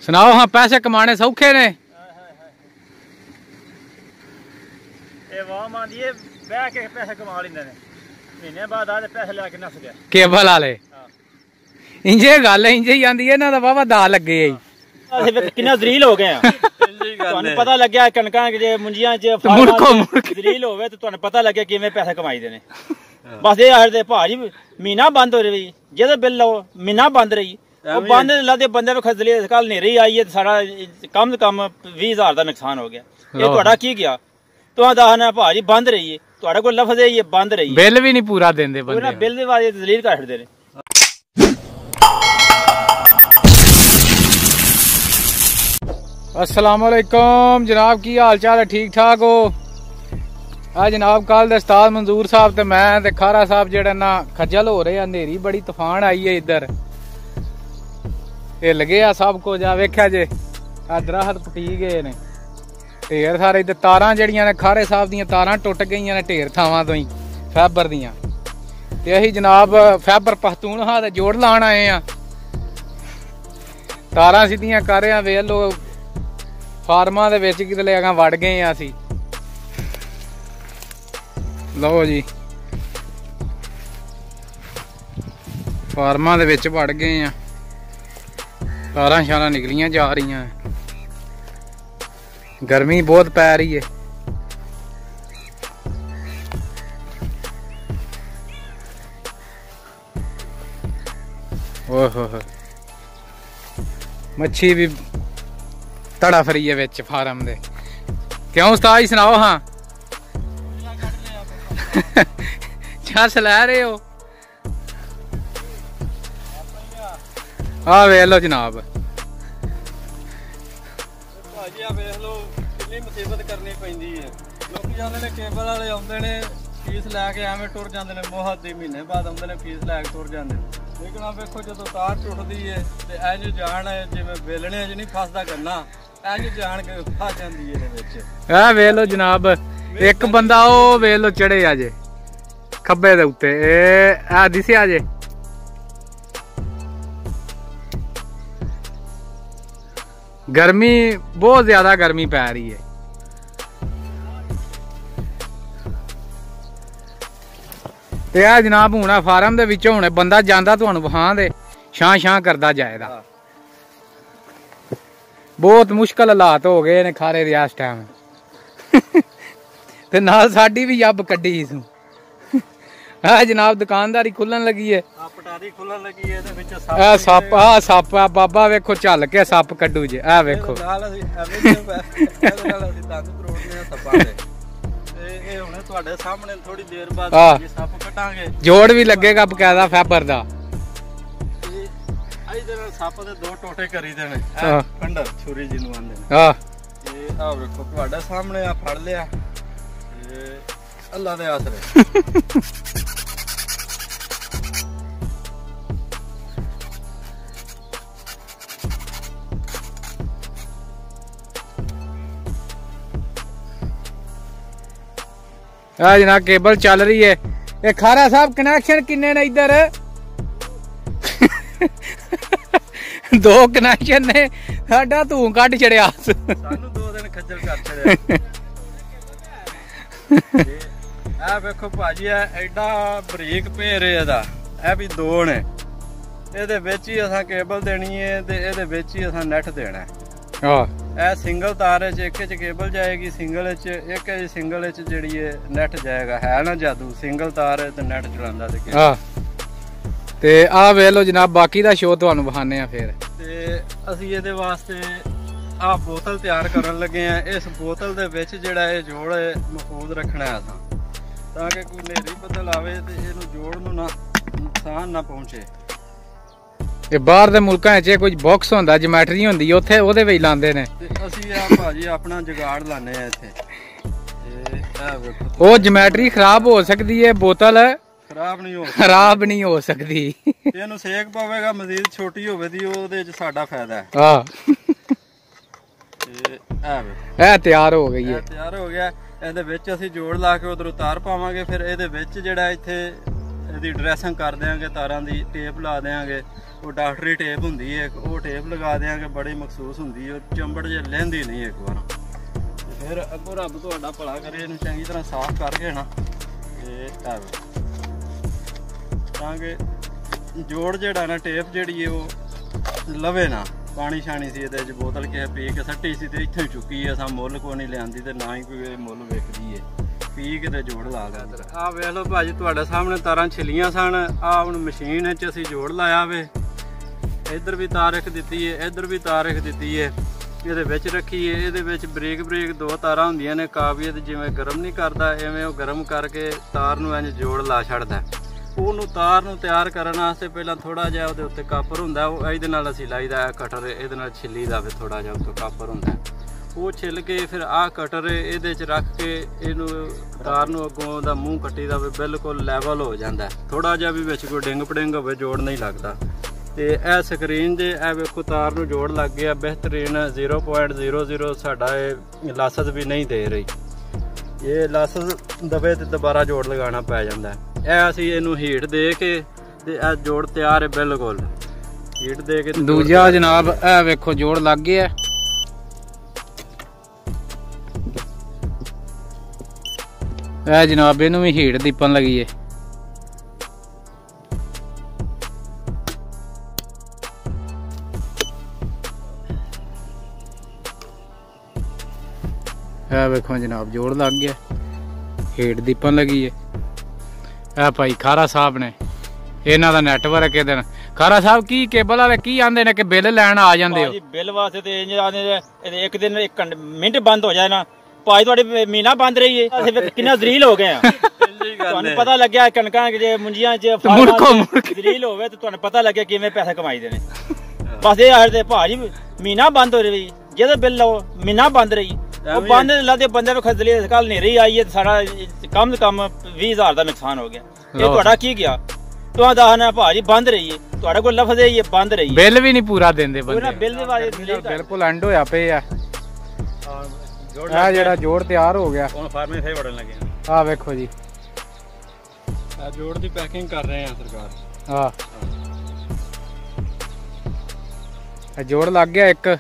सुनाओ हाँ, पैसे कमाने सौखे ने? पैसे कमा लेंदे ने महीने बाद आदे पैसे लेके नस गया केबल वाले। इंजे गल इंजे ही आंदी है ना, दा वावा दा लगे किन्ना जलील हो गए ਤੁਹਾਨੂੰ ਪਤਾ ਲੱਗਿਆ ਕਣਕਾਂ ਜੇ ਮੁੰਜੀਆਂ ਚ ਜਲੀਲ ਹੋਵੇ ਤੇ ਤੁਹਾਨੂੰ ਪਤਾ ਲੱਗਿਆ ਕਿਵੇਂ ਪੈਸੇ ਕਮਾਈਦੇ ਨੇ। ਬਸ ਇਹ ਆਖਦੇ ਭਾਜੀ ਮਹੀਨਾ ਬੰਦ ਹੋ ਰਹੀ, ਜਿਹਦੇ ਬਿੱਲ ਲਓ ਮਹੀਨਾ ਬੰਦ ਰਹੀ, ਉਹ ਬੰਦ ਲਾਦੇ ਬੰਦੇ ਨੂੰ ਖਜਲੀ ਕੱਲ ਹਨੇਰੀ ਆਈ ਹੈ ਤੇ ਸਾਡਾ ਕਮ ਤੋਂ ਕਮ 20,000 ਦਾ ਨੁਕਸਾਨ ਹੋ ਗਿਆ। ਇਹ ਤੁਹਾਡਾ ਕੀ ਗਿਆ? ਤੁਹਾਂ ਦੱਸਣਾ ਭਾਜੀ ਬੰਦ ਰਹੀ ਹੈ, ਤੁਹਾਡੇ ਕੋਲ ਲਫ਼ਜ਼ ਹੈ ਬੰਦ ਰਹੀ, ਬਿੱਲ ਵੀ ਨਹੀਂ ਪੂਰਾ ਦਿੰਦੇ ਬੰਦੇ, ਬਿੱਲ ਦੇ ਬਾਅਦ ਜਲੀਲ ਕਰ ਛੱਡਦੇ ਨੇ। अस्सलाम वालेकुम जनाब, की हाल चाल है? ठीक ठाक हो? जनाब कल दे उस्ताद मंजूर साहब ते मैं ते खारा साहब जेड़ा ना खज्जल हो रहे, अंधेरी बड़ी तूफान आई है इधर, हिल गया सब कुछ। आ वेख्या जे आ दरख्त पटी गए ने, ढेर सारे इधर तारां जेड़ियां ने खारे साहब दियां तारां टुट गईयां ने ढेर थावां तो ही फैबर दियां। ते असीं जनाब फैबर पख्तूनखा दे जोड़ लाण आए आ, तारां सीधियां कर रहे आ। वेख लो फार्मा दे विच कितले अगां वड़ गए आ असीं। लो जी फार्मा दे विच वड़ गए आ, तारां शारां निकलियां जा रही हैं, गर्मी बहुत पै रही है। ओहो मच्छी भी तड़ा फरी है विच फार्म दे। क्यों उस्ताद जी सुनाओ हाँ? चस लै रहे हो? आ वेख लो जनाब, भाजी आ वेख लो कितनी मुसीबत करनी पैंदी है। लोग जांदे ने केबल वाले आउंदे ने फीस लैके एवें टुर जांदे ने, मोहत दी महीने बाद आउंदे ने फीस लैके टुर जांदे ने। लेकिन आ वेखो जो तार टुटदी है ते इंज जान जिवें बेलणे च नहीं फसदा गन्ना, इंज जान के फस जांदी है इहदे विच। आ वेख लो जनाब, एक बंदा ओ वेख लो चढ़े अजे खब्बे दे उत्ते, आ दिसिया जे गर्मी बहुत ज्यादा गर्मी पै रही है। ते आ जनाब हुण फार्म दे विचों हुण बंदा जांदा तुहानूं वहां दे छां छां करदा जाएगा। बहुत मुश्किल हालात हो गए ने खारे दे इस टाइम ते नाल साडी भी जब कड्डी इसू। आ जनाब दुकानदारी खुलन लगी है, पटारी खुलन लगी है ते विच सप आ सप आ बाबा वेखो झल के सप कड्डू जे। आ वेखो ਤੁਹਾਡੇ ਸਾਹਮਣੇ ਥੋੜੀ ਦੇਰ ਬਾਅਦ ਸੱਪ ਕਟਾਂਗੇ, ਜੋੜ ਵੀ ਲੱਗੇਗਾ ਬਕਾਇਦਾ ਫੈਬਰ ਦਾ। ਇਹਦੇ ਨਾਲ ਸੱਪ ਦੇ ਦੋ ਟੋਟੇ ਕਰੀਦੇ ਨੇ, ਕੰਡਰ ਛੁਰੀ ਜਿਹਨੂੰ ਆਂਦੇ ਨੇ। ਇਹ ਆ ਵੇਖੋ ਤੁਹਾਡੇ ਸਾਹਮਣੇ ਆ ਫੜ ਲਿਆ, ਇਹ ਅੱਲਾ ਦੇ ਆਸਰੇ। जनाब केबल चल रही है। ये खारा साहब कनेक्शन किन्ने ने इधर? दो कनेक्शन ने, साडा तू कट छड़िया, सानू 2 दिन खज्जल कर छड़िया। आ वेखो भाजी एडा बरीक भेर एदा, ए भी 2 ने, ਇਹਦੇ ਵਿੱਚ ਹੀ असां केबल देनी है ते ਇਹਦੇ ਵਿੱਚ ਹੀ असां नेट देना है। ਇਹ ਸਿੰਗਲ ਤਾਰ ਵਿੱਚ ਇੱਕ ਚ ਕੇਬਲ ਜਾਏਗੀ, ਸਿੰਗਲ ਵਿੱਚ ਇੱਕ ਸਿੰਗਲ ਵਿੱਚ ਜਿਹੜੀ ਹੈ ਨੈਟ ਜਾਏਗਾ। ਹੈ ਨਾ ਜਾਦੂ, ਸਿੰਗਲ ਤਾਰ ਤੇ ਨੈਟ ਚਲਾਉਂਦਾ ਤੇ ਆ ਵੇਖ ਲਓ ਜਨਾਬ, ਬਾਕੀ ਦਾ ਸ਼ੋਅ ਤੁਹਾਨੂੰ ਵਿਖਾਣੇ ਆ ਫਿਰ। ਤੇ ਅਸੀਂ ਇਹਦੇ ਵਾਸਤੇ ਆ ਬੋਤਲ ਤਿਆਰ ਕਰਨ ਲੱਗੇ ਆ। ਇਸ ਬੋਤਲ ਦੇ ਵਿੱਚ ਜਿਹੜਾ ਇਹ ਜੋੜ ਮਹਿਫੂਜ਼ ਰੱਖਣਾ ਹੈ ਅਸਾਂ, ਤਾਂ ਕਿ ਕੋਈ ਹਨੇਰੀ ਬੱਦਲ ਆਵੇ ਤੇ ਇਹਨੂੰ ਜੋੜ ਨੂੰ ਨਾ ਨੁਕਸਾਨ ਨਾ ਪਹੁੰਚੇ। ਇਹ ਬਾਹਰ ਦੇ ਮੁਲਕਾਂ 'ਚ ਕੋਈ ਬਾਕਸ ਹੁੰਦਾ, ਜਮੈਟਰੀ ਹੁੰਦੀ, ਉੱਥੇ ਉਹਦੇ ਵਿੱਚ ਲਾਉਂਦੇ ਨੇ। ਤੇ ਅਸੀਂ ਆ ਭਾਜੀ ਆਪਣਾ ਜੁਗਾੜ ਲਾਣੇ ਆ ਇੱਥੇ। ਉਹ ਜਮੈਟਰੀ ਖਰਾਬ ਹੋ ਸਕਦੀ ਹੈ, ਬੋਤਲ ਖਰਾਬ ਨਹੀਂ ਹੋ ਸਕਦੀ। ਇਹਨੂੰ ਸੇਕ ਪਵੇਗਾ, ਮਜ਼ੀਦ ਛੋਟੀ ਹੋਵੇ ਦੀ ਉਹਦੇ 'ਚ ਸਾਡਾ ਫਾਇਦਾ ਹੈ। ਇਹ ਤਿਆਰ ਹੋ ਗਈ ਹੈ, ਤਿਆਰ ਹੋ ਗਿਆ। ਇਹਦੇ ਵਿੱਚ ਅਸੀਂ ਜੋੜ ਲਾ ਕੇ ਉਧਰੋਂ ਤਾਰ ਪਾਵਾਂਗੇ, ਫਿਰ ਇਹਦੇ ਵਿੱਚ ਜਿਹੜਾ ਇੱਥੇ ਇਹਦੀ ਡਰੈਸਿੰਗ ਕਰ ਦਿਆਂਗੇ, ਤਾਰਾਂ ਦੀ ਟੇਪ ਲਾ ਦਿਆਂਗੇ। ਉਹ ਡਾਕਟਰੀ ਟੇਪ ਹੁੰਦੀ ਹੈ, ਉਹ ਟੇਪ ਲਗਾ ਦਿਆਂਗੇ, ਬੜੀ ਮਖਸੂਸ ਹੁੰਦੀ ਹੈ, ਚੰਬੜ ਜੇ ਲੈਂਦੀ ਨਹੀਂ ਇੱਕ ਵਾਰ। ਤੇ ਫਿਰ ਅੱਗੋਂ ਰੱਬ ਤੁਹਾਡਾ ਭਲਾ ਕਰੇ, ਇਹਨੂੰ ਚੰਗੀ ਤਰ੍ਹਾਂ ਸਾਫ਼ ਕਰਕੇ ਨਾ ਤੇ ਤਾਂ ਕਿ ਜੋੜ ਜਿਹੜਾ ਨਾ ਟੇਪ ਜਿਹੜੀ ਹੈ ਉਹ ਲਵੇ ਨਾ। ਪਾਣੀ ਛਾਣੀ ਸੀ ਇਹਦੇ 'ਚ, ਬੋਤਲ ਕਿਸੇ ਪੀ ਕੇ ਸੱਟੀ ਸੀ ਤੇ ਇੱਥੋਂ ਹੀ ਚੁੱਕੀ ਹੈ। ਅਸਾਂ ਮੁੱਲ ਕੋਈ ਨਹੀਂ ਲਿਆਂਦੀ ਤੇ ਨਾ ਹੀ ਕੋਈ ਮੁੱਲ ਵੇਖਦੀ ਹੈ। ਪੀ ਕੇ ਤੇ ਜੋੜ ਲਾ ਲਿਆ। ਆਹ ਵੇਖ ਲਓ ਭਾਜੀ, ਤੁਹਾਡੇ ਸਾਹਮਣੇ ਤਾਰਾਂ ਛਿੱਲੀਆਂ ਸਨ। ਆਹ ਹੁਣ ਮਸ਼ੀਨ 'ਚ ਅਸੀਂ ਜੋੜ ਲਾਇਆ ਵੇ। ਇੱਧਰ ਵੀ ਤਾਰ ਰੱਖ ਦਿੱਤੀ ਹੈ, ਇੱਧਰ ਵੀ ਤਾਰ ਰੱਖ ਦਿੱਤੀ ਹੈ। ਇਹਦੇ ਵਿੱਚ ਰੱਖੀ ਹੈ। ਇਹਦੇ ਵਿੱਚ ਬਰੀਕ ਬਰੀਕ 2 ਤਾਰਾਂ ਹੁੰਦੀਆਂ ਨੇ। ਕਾਬਲੀਅਤ ਜਿਵੇਂ ਗਰਮ ਨਹੀਂ ਕਰਦਾ, ਐਵੇਂ ਉਹ ਗਰਮ ਕਰਕੇ ਤਾਰ ਨੂੰ ਇੰਝ ਜੋੜ ਲਾ ਛੱਡਦਾ। ਉਹਨੂੰ ਤਾਰ ਨੂੰ ਤਿਆਰ ਕਰਨ ਵਾਸਤੇ ਪਹਿਲਾਂ ਥੋੜਾ ਜਿਹਾ ਉਹਦੇ ਉੱਤੇ ਕਾਪਰ ਹੁੰਦਾ, ਉਹ ਇਹਦੇ ਨਾਲ ਅਸੀਂ ਲਾਈਦਾ। ਕਟਰ ਇਹਦੇ ਨਾਲ ਛਿੱਲੀ ਦਾ ਫਿਰ ਥੋੜਾ ਜਿਹਾ ਉੱਤੇ ਕਾਪਰ ਹੁੰਦਾ, ਉਹ ਛਿੱਲ ਕੇ ਫਿਰ ਆਹ ਕਟਰ ਇਹਦੇ 'ਚ ਰੱਖ ਕੇ ਇਹਨੂੰ ਤਾਰ ਨੂੰ ਅੱਗੋਂ ਦਾ ਮੂੰਹ ਕੱਟੀ ਦਾ ਬਿਲਕੁਲ ਲੈਵਲ ਹੋ ਜਾਂਦਾ। ਥੋੜਾ ਜਿਹਾ ਵੀ ਵਿੱਚ ਕੋਈ ਡਿੰਗ ਪਡਿੰਗ ਹੋਵੇ ਜੋੜ ਨਹੀਂ ਲੱਗਦਾ। ਤੇ ਇਹ ਸਕਰੀਨ ਦੇ ਇਹ ਵੇਖੋ ਤਾਰ ਨੂੰ ਜੋੜ ਲੱਗ ਗਿਆ ਬਿਹਤਰੀਨ। 0.00 ਸਾਡਾ ਇਹ ਲਾਸਤ ਵੀ ਨਹੀਂ ਦੇ ਰਹੀ। ਇਹ ਲਾਸਤ ਦਵੇ ਤੇ ਦੁਬਾਰਾ ਜੋੜ ਲਗਾਉਣਾ ਪੈ ਜਾਂਦਾ। ਇਹ ਅਸੀਂ ਇਹਨੂੰ ਹੀਟ ਦੇ ਕੇ ਤੇ ਇਹ ਜੋੜ ਤਿਆਰ ਹੈ ਬਿਲਕੁਲ। ਹੀਟ ਦੇ ਕੇ ਦੂਜਾ ਜਨਾਬ ਇਹ ਵੇਖੋ ਜੋੜ ਲੱਗ ਗਿਆ। ਇਹ ਜਨਾਬ ਇਹਨੂੰ ਵੀ ਹੀਟ ਦੀਪਣ ਲੱਗੀ ਏ। ਇਹ ਵੇਖੋ ਜਨਾਬ ਜੋੜ ਲੱਗ ਗਿਆ, ਹੀਟ ਦੀਪਣ ਲੱਗੀ ਏ। ਇਹ ਭਾਈ ਖਾਰਾ ਸਾਹਿਬ ਨੇ, ਇਹਨਾਂ ਦਾ ਨੈਟਵਰਕ ਇਹਦੇ ਨਾਲ। ਖਾਰਾ ਸਾਹਿਬ ਕੀ ਕੇਬਲ ਵਾਲੇ ਕੀ ਆਂਦੇ ਨੇ ਕਿ ਬਿੱਲ ਲੈਣ ਆ ਜਾਂਦੇ ਹੋ? ਬਿੱਲ ਵਾਸਤੇ ਤੇ ਇੰਜ ਆਂਦੇ ਇੱਕ ਦਿਨ 1 ਮਿੰਟ ਬੰਦ ਹੋ ਜਾਏ ਨਾ ਭਾਈ ਤੁਹਾਡੇ ਮਹੀਨਾ ਬੰਦ ਰਹੀ ਏ। ਅਸੀਂ ਕਿੰਨਾ ਜ਼ਰੀਲ ਹੋ ਗਏ ਆ। ਤੁਹਾਨੂੰ ਪਤਾ ਲੱਗਿਆ ਕਣਕਾਂ ਜੇ ਮੁੰਜੀਆਂ 'ਚ ਜ਼ਰੀਲ ਹੋਵੇ ਤੇ ਤੁਹਾਨੂੰ ਪਤਾ ਲੱਗਿਆ ਕਿਵੇਂ ਪੈਸੇ ਕਮਾਈਦੇ ਨੇ। ਬਸ ਇਹ ਆਖਦੇ ਭਾਜੀ ਮਹੀਨਾ ਬੰਦ ਹੋ ਰਹੀ, ਜਿਹਦਾ ਬਿੱਲ ਲਓ ਮਹੀਨਾ ਬੰਦ ਰਹੀ। ਉਹ ਬੰਦ ਲਾਦੇ ਬੰਦੇ ਨੂੰ ਖਜਲੀ ਕੱਲ ਨਹੀਂ ਰਹੀ ਆਈ ਹੈ, ਸਾਡਾ ਕਮ ਤੋਂ ਕਮ 20,000 ਦਾ ਨੁਕਸਾਨ ਹੋ ਗਿਆ। ਇਹ ਤੁਹਾਡਾ ਕੀ ਗਿਆ? ਤੁਹਾਂ ਦੱਸਣਾ ਭਾਜੀ ਬੰਦ ਰਹੀ ਹੈ, ਤੁਹਾਡੇ ਕੋਲ ਲਫ਼ਜ਼ ਹੈ ਬੰਦ ਰਹੀ। ਬਿੱਲ ਵੀ ਨਹੀਂ ਪੂਰਾ ਦਿੰਦੇ ਬੰਦੇ। ਬਿੱਲ ਦੇ ਬਾਰੇ ਬਿਲਕੁਲ ਐਂਡ ਹੋਇਆ ਪਏ ਆ। ਆ ਜਿਹੜਾ ਜੋੜ ਤਿਆਰ ਹੋ ਗਿਆ, ਹੁਣ ਫਾਰਮੇ ਫੇਰ ਵੜਨ ਲੱਗੇ ਆ ਵੇਖੋ ਜੀ। ਆ ਜੋੜ ਦੀ ਪੈਕਿੰਗ ਕਰ ਰਹੇ ਆ ਸਰਕਾਰ। ਹਾਂ ਇਹ ਜੋੜ ਲੱਗ ਗਿਆ, ਇੱਕ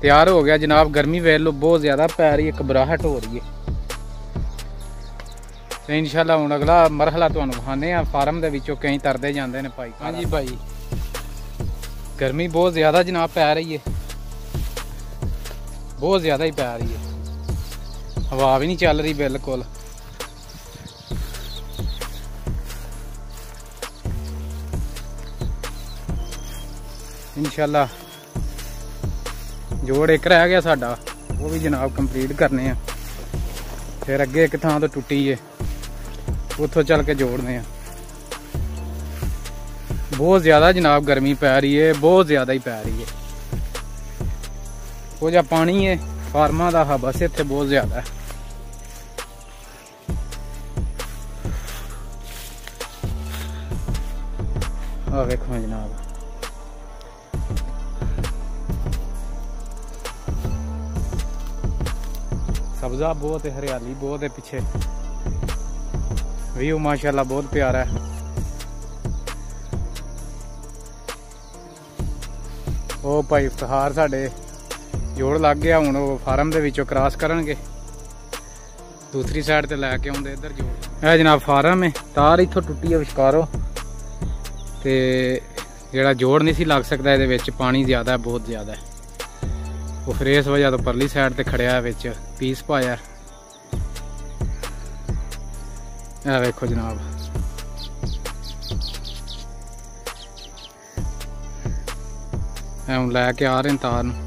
ਤਿਆਰ ਹੋ ਗਿਆ ਜਨਾਬ। ਗਰਮੀ ਵੇਖ ਲਓ ਬਹੁਤ ਜ਼ਿਆਦਾ ਪੈ ਰਹੀ ਹੈ, ਘਬਰਾਹਟ ਹੋ ਰਹੀ ਹੈ। ਤੇ ਇਨਸ਼ਾਅੱਲਾ ਹੁਣ ਅਗਲਾ ਮਰਹਲਾ ਤੁਹਾਨੂੰ ਵਿਖਾਣੇ ਆ ਫਾਰਮ ਦੇ ਵਿੱਚੋਂ ਕਈ ਤਰਦੇ ਜਾਂਦੇ ਨੇ ਭਾਈ। ਹਾਂਜੀ ਭਾਈ ਗਰਮੀ ਬਹੁਤ ਜ਼ਿਆਦਾ ਜਨਾਬ ਪੈ ਰਹੀ ਹੈ, ਬਹੁਤ ਜ਼ਿਆਦਾ ਹੀ ਪੈ ਰਹੀ ਹੈ। ਹਵਾ ਵੀ ਨਹੀਂ ਚੱਲ ਰਹੀ ਬਿਲਕੁਲ। ਇਨਸ਼ਾਅੱਲਾ ਜੋੜ ਇੱਕ ਰਹਿ ਗਿਆ ਸਾਡਾ, ਉਹ ਵੀ ਜਨਾਬ ਕੰਪਲੀਟ ਕਰਨੇ ਆ। ਫਿਰ ਅੱਗੇ ਇੱਕ ਥਾਂ ਤੋਂ ਟੁੱਟੀ ਏ, ਉੱਥੋਂ ਚੱਲ ਕੇ ਜੋੜਨੇ ਆ। ਬਹੁਤ ਜ਼ਿਆਦਾ ਜਨਾਬ ਗਰਮੀ ਪੈ ਰਹੀ ਹੈ, ਬਹੁਤ ਜ਼ਿਆਦਾ ਹੀ ਪੈ ਰਹੀ ਹੈ। ਉਹ ਜਿਹਾ ਪਾਣੀ ਹੈ ਫਾਰਮਾਂ ਦਾ, ਹਾਂ ਬਸ ਇੱਥੇ ਬਹੁਤ ਜ਼ਿਆਦਾ ਹੈ। ਆ ਵੇਖੋ ਜਨਾਬ सब्जा बहुत है, हरियाली बहुत है पीछे। व्यू माशाल्लाह बहुत प्यारा है। ओ भाई इफ्तिखार साडे जोड़ लग गया। हुण फार्म दे विचों क्रॉस करनगे, दूसरी साइड ते लैके आउंदे इधर जोड़। यह जनाब फार्म है, तार इत्थों टुटी है विचकारों ते जिहड़ा जोड़ नहीं सी लग सकदा, इहदे विच पानी ज़्यादा है, बहुत ज़्यादा है। वो फिर इस वजह तो परली साइड ते खड़िया विच पीस पाया। यह वेखो जनाब हम लैके आ रहे हैं तार नूं।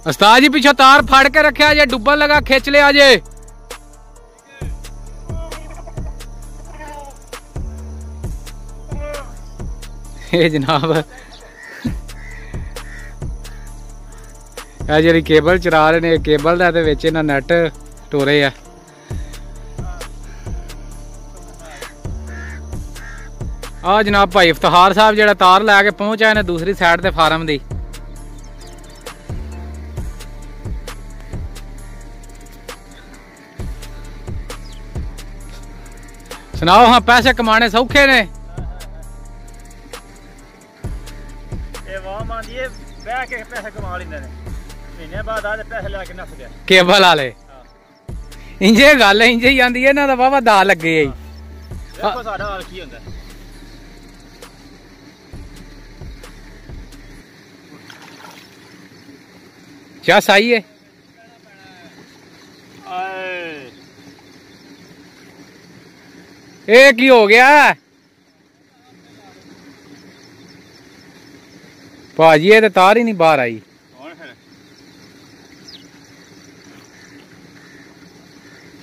उस्ताद जी पिछो तार फड़ के रखा जे, डुब्बन लगा खिंच लिया जे। ये जनाब ਇਹ ਜਿਹੜੀ ਕੇਬਲ ਚਰਾ ਰਹੇ ਨੇ, ਕੇਬਲ ਦਾ ਤੇ ਵਿੱਚ ਇਹਨਾਂ ਨੈਟ ਟੋਰੇ ਆ। ਆ ਜਨਾਬ ਭਾਈ ਇਫਤਿਖਾਰ ਸਾਹਿਬ ਜਿਹੜਾ ਤਾਰ ਲੈ ਕੇ ਪਹੁੰਚ ਆਏ ਨੇ ਦੂਸਰੀ ਸਾਈਡ ਤੇ ਫਾਰਮ ਦੀ। सुनाओ हाँ पैसे कमाने सौखे ने बह के पैसे कमा लेंदे ने महीने बाद आदे पैसे लेके नस गया केबल वाले इंजे गल इंजे ही आंदी है ना वावा दा लगे देखो साडा हाल की हुंदा क्या सही है ये की हो गया भाजी ये तो तार ही नहीं बाहर आई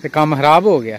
ते काम खराब हो गया।